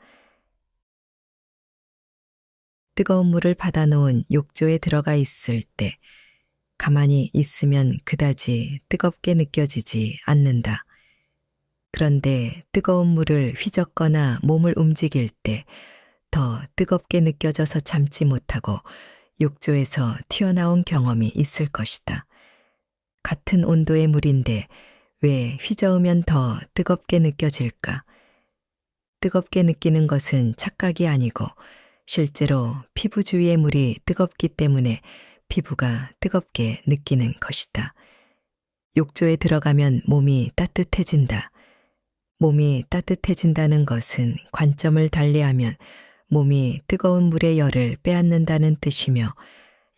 뜨거운 물을 받아놓은 욕조에 들어가 있을 때 가만히 있으면 그다지 뜨겁게 느껴지지 않는다. 그런데 뜨거운 물을 휘젓거나 몸을 움직일 때 더 뜨겁게 느껴져서 참지 못하고 욕조에서 튀어나온 경험이 있을 것이다. 같은 온도의 물인데 왜 휘저으면 더 뜨겁게 느껴질까? 뜨겁게 느끼는 것은 착각이 아니고 실제로 피부 주위의 물이 뜨겁기 때문에 피부가 뜨겁게 느끼는 것이다. 욕조에 들어가면 몸이 따뜻해진다. 몸이 따뜻해진다는 것은 관점을 달리하면 몸이 뜨거운 물의 열을 빼앗는다는 뜻이며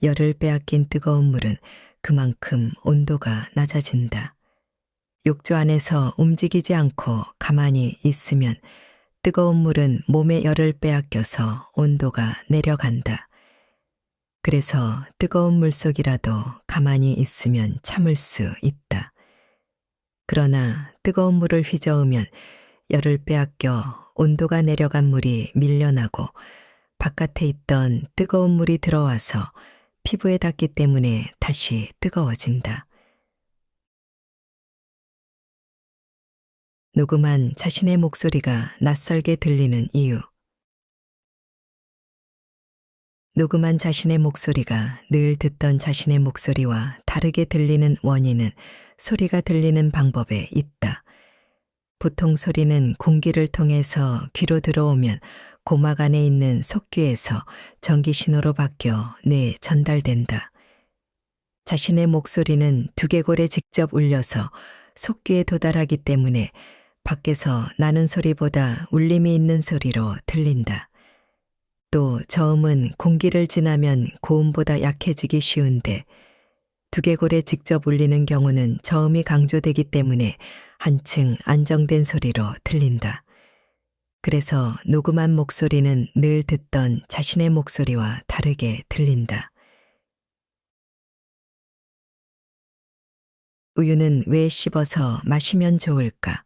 열을 빼앗긴 뜨거운 물은 그만큼 온도가 낮아진다. 욕조 안에서 움직이지 않고 가만히 있으면 뜨거운 물은 몸의 열을 빼앗겨서 온도가 내려간다. 그래서 뜨거운 물속이라도 가만히 있으면 참을 수 있다. 그러나 뜨거운 물을 휘저으면 열을 빼앗겨 온도가 내려간 물이 밀려나고 바깥에 있던 뜨거운 물이 들어와서 피부에 닿기 때문에 다시 뜨거워진다. 녹음한 자신의 목소리가 낯설게 들리는 이유. 녹음한 자신의 목소리가 늘 듣던 자신의 목소리와 다르게 들리는 원인은 소리가 들리는 방법에 있다. 보통 소리는 공기를 통해서 귀로 들어오면 고막 안에 있는 속귀에서 전기 신호로 바뀌어 뇌에 전달된다. 자신의 목소리는 두개골에 직접 울려서 속귀에 도달하기 때문에 밖에서 나는 소리보다 울림이 있는 소리로 들린다. 또 저음은 공기를 지나면 고음보다 약해지기 쉬운데 두개골에 직접 울리는 경우는 저음이 강조되기 때문에 한층 안정된 소리로 들린다. 그래서 녹음한 목소리는 늘 듣던 자신의 목소리와 다르게 들린다. 우유는 왜 씹어서 마시면 좋을까?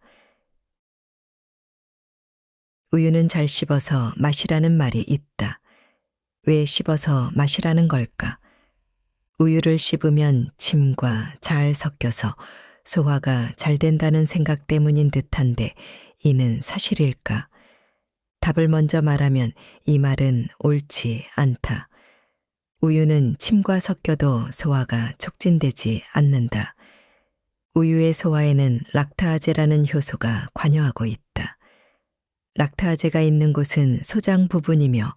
우유는 잘 씹어서 마시라는 말이 있다. 왜 씹어서 마시라는 걸까? 우유를 씹으면 침과 잘 섞여서 소화가 잘 된다는 생각 때문인 듯한데 이는 사실일까? 답을 먼저 말하면 이 말은 옳지 않다. 우유는 침과 섞여도 소화가 촉진되지 않는다. 우유의 소화에는 락타아제라는 효소가 관여하고 있다. 락타아제가 있는 곳은 소장 부분이며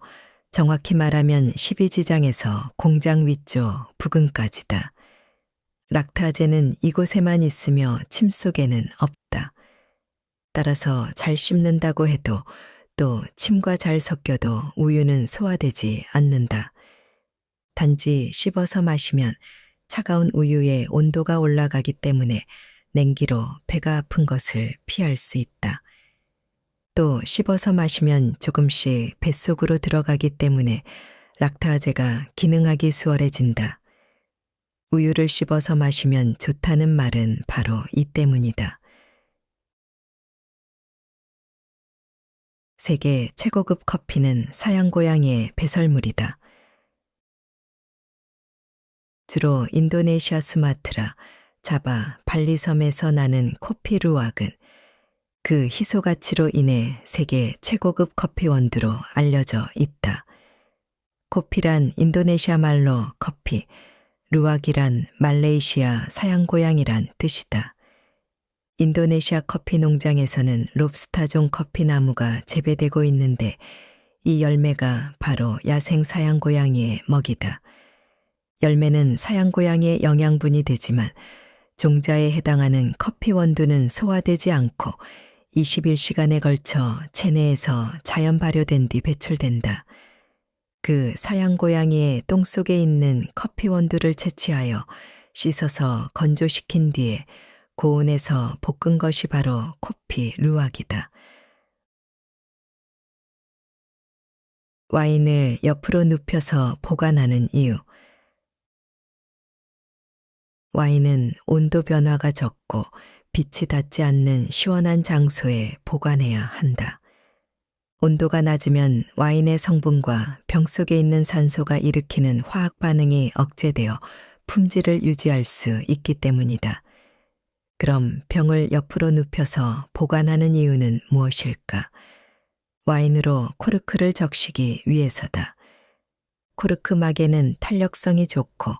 정확히 말하면 12지장에서 공장 위쪽 부근까지다. 락타아제는 이곳에만 있으며 침 속에는 없다. 따라서 잘 씹는다고 해도 또 침과 잘 섞여도 우유는 소화되지 않는다. 단지 씹어서 마시면 차가운 우유의 온도가 올라가기 때문에 냉기로 배가 아픈 것을 피할 수 있다. 또 씹어서 마시면 조금씩 뱃속으로 들어가기 때문에 락타아제가 기능하기 수월해진다. 우유를 씹어서 마시면 좋다는 말은 바로 이 때문이다. 세계 최고급 커피는 서양 고양이의 배설물이다. 주로 인도네시아 수마트라, 자바, 발리섬에서 나는 코피 루왁은 그 희소 가치로 인해 세계 최고급 커피 원두로 알려져 있다. 코피란 인도네시아 말로 커피, 루왁이란 말레이시아 서양 고양이란 뜻이다. 인도네시아 커피 농장에서는 롭스타종 커피 나무가 재배되고 있는데 이 열매가 바로 야생 사양 고양이의 먹이다. 열매는 사양 고양이의 영양분이 되지만 종자에 해당하는 커피 원두는 소화되지 않고 21시간에 걸쳐 체내에서 자연 발효된 뒤 배출된다. 그 사양 고양이의 똥 속에 있는 커피 원두를 채취하여 씻어서 건조시킨 뒤에 고온에서 볶은 것이 바로 코피 루왁이다. 와인을 옆으로 눕혀서 보관하는 이유. 와인은 온도 변화가 적고 빛이 닿지 않는 시원한 장소에 보관해야 한다. 온도가 낮으면 와인의 성분과 병 속에 있는 산소가 일으키는 화학 반응이 억제되어 품질을 유지할 수 있기 때문이다. 그럼 병을 옆으로 눕혀서 보관하는 이유는 무엇일까? 와인으로 코르크를 적시기 위해서다. 코르크 막에는 탄력성이 좋고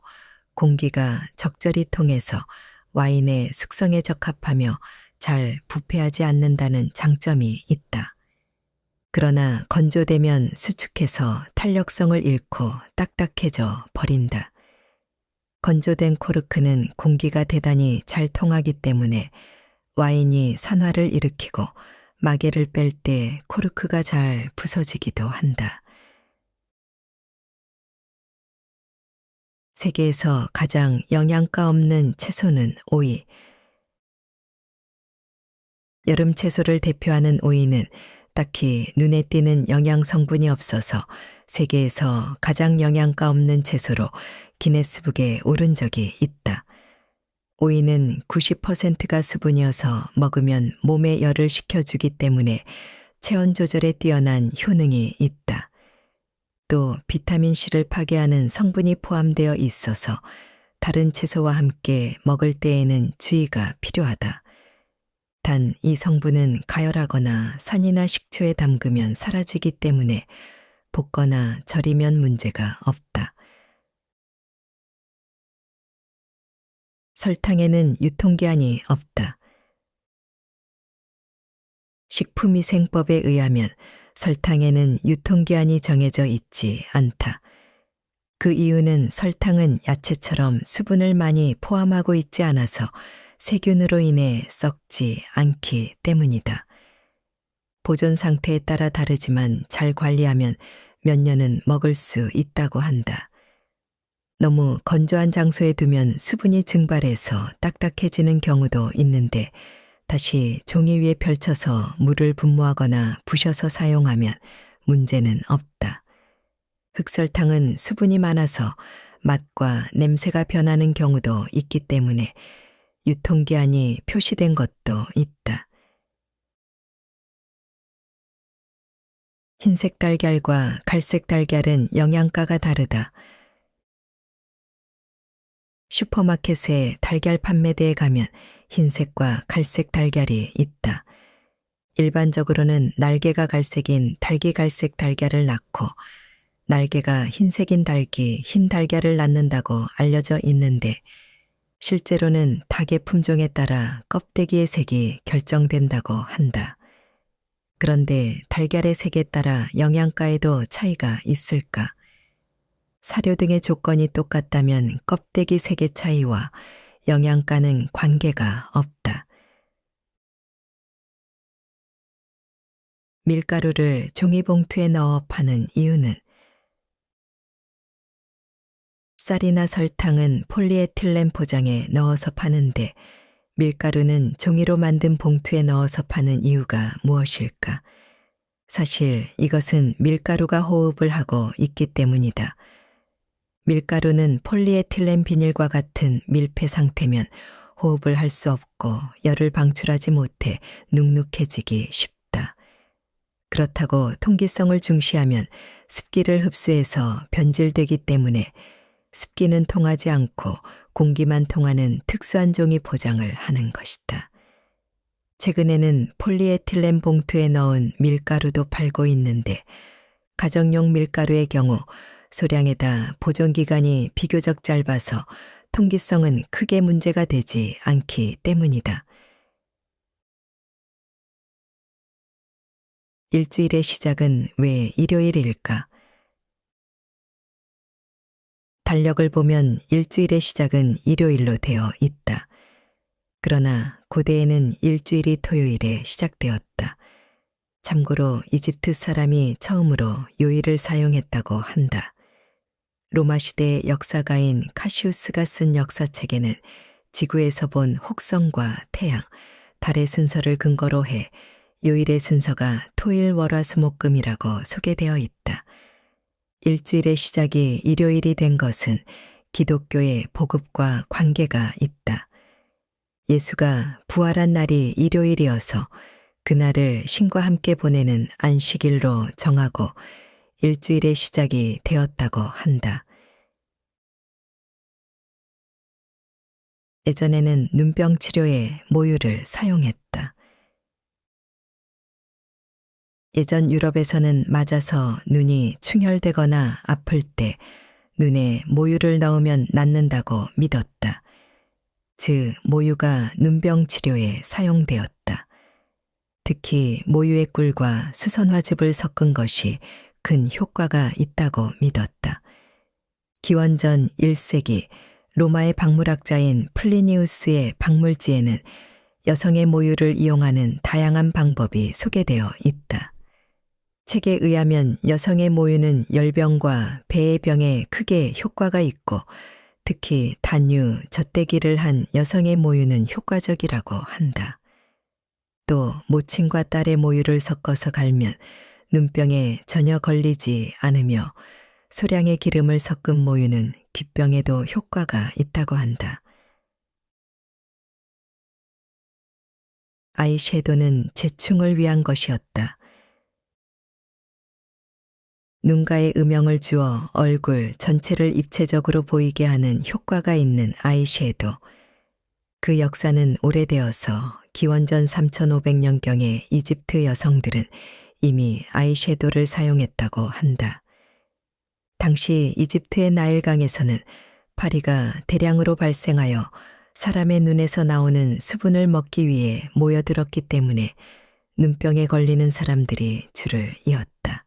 공기가 적절히 통해서 와인의 숙성에 적합하며 잘 부패하지 않는다는 장점이 있다. 그러나 건조되면 수축해서 탄력성을 잃고 딱딱해져 버린다. 건조된 코르크는 공기가 대단히 잘 통하기 때문에 와인이 산화를 일으키고 마개를 뺄 때 코르크가 잘 부서지기도 한다. 세계에서 가장 영양가 없는 채소는 오이. 여름 채소를 대표하는 오이는 딱히 눈에 띄는 영양 성분이 없어서 세계에서 가장 영양가 없는 채소로 기네스북에 오른 적이 있다. 오이는 90%가 수분이어서 먹으면 몸에 열을 식혀주기 때문에 체온 조절에 뛰어난 효능이 있다. 또 비타민C를 파괴하는 성분이 포함되어 있어서 다른 채소와 함께 먹을 때에는 주의가 필요하다. 단 이 성분은 가열하거나 산이나 식초에 담그면 사라지기 때문에 볶거나 절이면 문제가 없다. 설탕에는 유통기한이 없다. 식품위생법에 의하면 설탕에는 유통기한이 정해져 있지 않다. 그 이유는 설탕은 야채처럼 수분을 많이 포함하고 있지 않아서 세균으로 인해 썩지 않기 때문이다. 보존 상태에 따라 다르지만 잘 관리하면 몇 년은 먹을 수 있다고 한다. 너무 건조한 장소에 두면 수분이 증발해서 딱딱해지는 경우도 있는데 다시 종이 위에 펼쳐서 물을 분무하거나 부셔서 사용하면 문제는 없다. 흑설탕은 수분이 많아서 맛과 냄새가 변하는 경우도 있기 때문에 유통기한이 표시된 것도 있다. 흰색 달걀과 갈색 달걀은 영양가가 다르다. 슈퍼마켓에 달걀 판매대에 가면 흰색과 갈색 달걀이 있다. 일반적으로는 날개가 갈색인 달기갈색 달걀을 낳고 날개가 흰색인 닭이 흰 달걀을 낳는다고 알려져 있는데 실제로는 닭의 품종에 따라 껍데기의 색이 결정된다고 한다. 그런데 달걀의 색에 따라 영양가에도 차이가 있을까? 사료 등의 조건이 똑같다면 껍데기 색의 차이와 영양가는 관계가 없다. 밀가루를 종이봉투에 넣어 파는 이유는 쌀이나 설탕은 폴리에틸렌 포장에 넣어서 파는데 밀가루는 종이로 만든 봉투에 넣어서 파는 이유가 무엇일까? 사실 이것은 밀가루가 호흡을 하고 있기 때문이다. 밀가루는 폴리에틸렌 비닐과 같은 밀폐 상태면 호흡을 할 수 없고 열을 방출하지 못해 눅눅해지기 쉽다. 그렇다고 통기성을 중시하면 습기를 흡수해서 변질되기 때문에 습기는 통하지 않고 공기만 통하는 특수한 종이 포장을 하는 것이다. 최근에는 폴리에틸렌 봉투에 넣은 밀가루도 팔고 있는데 가정용 밀가루의 경우 소량에다 보존기간이 비교적 짧아서 통기성은 크게 문제가 되지 않기 때문이다. 일주일의 시작은 왜 일요일일까? 달력을 보면 일주일의 시작은 일요일로 되어 있다. 그러나 고대에는 일주일이 토요일에 시작되었다. 참고로 이집트 사람이 처음으로 요일을 사용했다고 한다. 로마 시대의 역사가인 카시우스가 쓴 역사책에는 지구에서 본 혹성과 태양, 달의 순서를 근거로 해 요일의 순서가 토일, 월화, 수, 목, 금이라고 소개되어 있다. 일주일의 시작이 일요일이 된 것은 기독교의 복음과 관계가 있다. 예수가 부활한 날이 일요일이어서 그날을 신과 함께 보내는 안식일로 정하고 일주일의 시작이 되었다고 한다. 예전에는 눈병 치료에 모유를 사용했다. 예전 유럽에서는 맞아서 눈이 충혈되거나 아플 때 눈에 모유를 넣으면 낫는다고 믿었다. 즉, 모유가 눈병 치료에 사용되었다. 특히 모유의 꿀과 수선화즙을 섞은 것이 큰 효과가 있다고 믿었다. 기원전 1세기 로마의 박물학자인 플리니우스의 박물지에는 여성의 모유를 이용하는 다양한 방법이 소개되어 있다. 책에 의하면 여성의 모유는 열병과 배의 병에 크게 효과가 있고 특히 단유, 젖대기를 한 여성의 모유는 효과적이라고 한다. 또 모친과 딸의 모유를 섞어서 갈면 눈병에 전혀 걸리지 않으며 소량의 기름을 섞은 모유는 귓병에도 효과가 있다고 한다. 아이섀도는 재충을 위한 것이었다. 눈가에 음영을 주어 얼굴 전체를 입체적으로 보이게 하는 효과가 있는 아이섀도. 그 역사는 오래되어서 기원전 3500년경의 이집트 여성들은 이미 아이섀도를 사용했다고 한다. 당시 이집트의 나일강에서는 파리가 대량으로 발생하여 사람의 눈에서 나오는 수분을 먹기 위해 모여들었기 때문에 눈병에 걸리는 사람들이 줄을 이었다.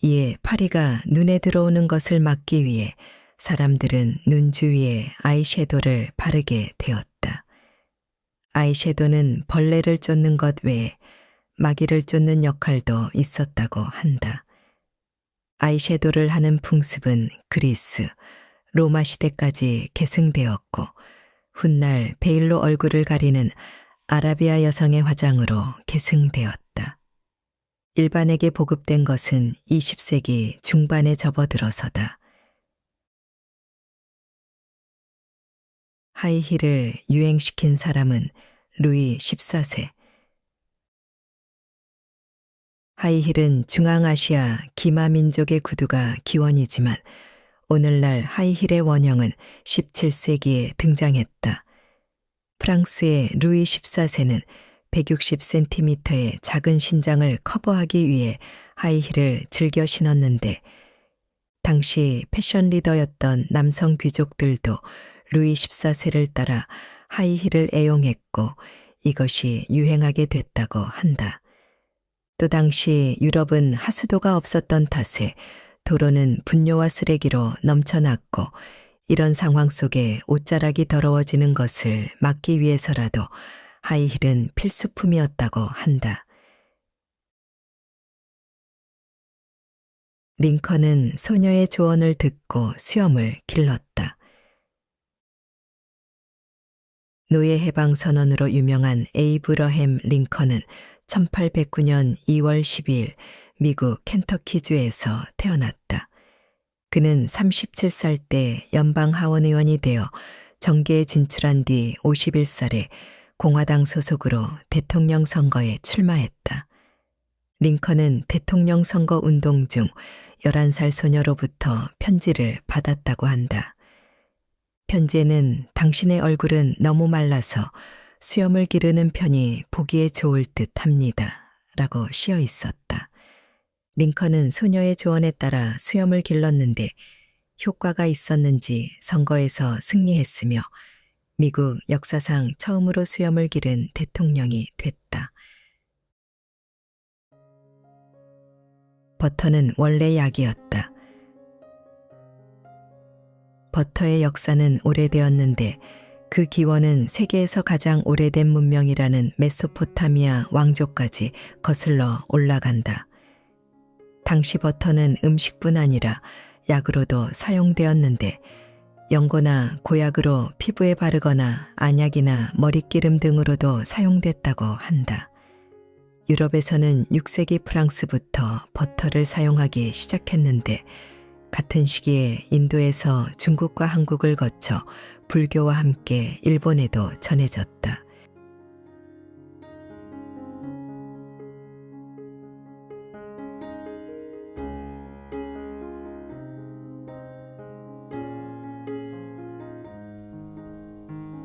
이에 파리가 눈에 들어오는 것을 막기 위해 사람들은 눈 주위에 아이섀도를 바르게 되었다. 아이섀도는 벌레를 쫓는 것 외에 마귀를 쫓는 역할도 있었다고 한다. 아이섀도를 하는 풍습은 그리스, 로마 시대까지 계승되었고 훗날 베일로 얼굴을 가리는 아라비아 여성의 화장으로 계승되었다. 일반에게 보급된 것은 20세기 중반에 접어들어서다. 하이힐을 유행시킨 사람은 루이 14세. 하이힐은 중앙아시아 기마 민족의 구두가 기원이지만 오늘날 하이힐의 원형은 17세기에 등장했다. 프랑스의 루이 14세는 160cm의 작은 신장을 커버하기 위해 하이힐을 즐겨 신었는데 당시 패션 리더였던 남성 귀족들도 루이 14세를 따라 하이힐을 애용했고 이것이 유행하게 됐다고 한다. 또 당시 유럽은 하수도가 없었던 탓에 도로는 분뇨와 쓰레기로 넘쳐났고 이런 상황 속에 옷자락이 더러워지는 것을 막기 위해서라도 하이힐은 필수품이었다고 한다. 링컨은 소녀의 조언을 듣고 수염을 길렀다. 노예 해방 선언으로 유명한 에이브러햄 링컨은 1809년 2월 12일 미국 켄터키주에서 태어났다. 그는 37살 때 연방 하원의원이 되어 정계에 진출한 뒤 51살에 공화당 소속으로 대통령 선거에 출마했다. 링컨은 대통령 선거 운동 중 11살 소녀로부터 편지를 받았다고 한다. 편지에는 당신의 얼굴은 너무 말라서 수염을 기르는 편이 보기에 좋을 듯 합니다. 라고 씌어 있었다. 링컨은 소녀의 조언에 따라 수염을 길렀는데 효과가 있었는지 선거에서 승리했으며 미국 역사상 처음으로 수염을 기른 대통령이 됐다. 버터는 원래 약이었다. 버터의 역사는 오래되었는데 그 기원은 세계에서 가장 오래된 문명이라는 메소포타미아 왕조까지 거슬러 올라간다. 당시 버터는 음식뿐 아니라 약으로도 사용되었는데 연고나 고약으로 피부에 바르거나 안약이나 머릿기름 등으로도 사용됐다고 한다. 유럽에서는 6세기 프랑스부터 버터를 사용하기 시작했는데 같은 시기에 인도에서 중국과 한국을 거쳐 불교와 함께 일본에도 전해졌다.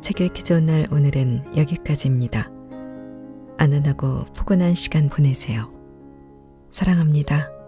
책 읽기 좋은 날 오늘은 여기까지입니다. 안전하고 포근한 시간 보내세요. 사랑합니다.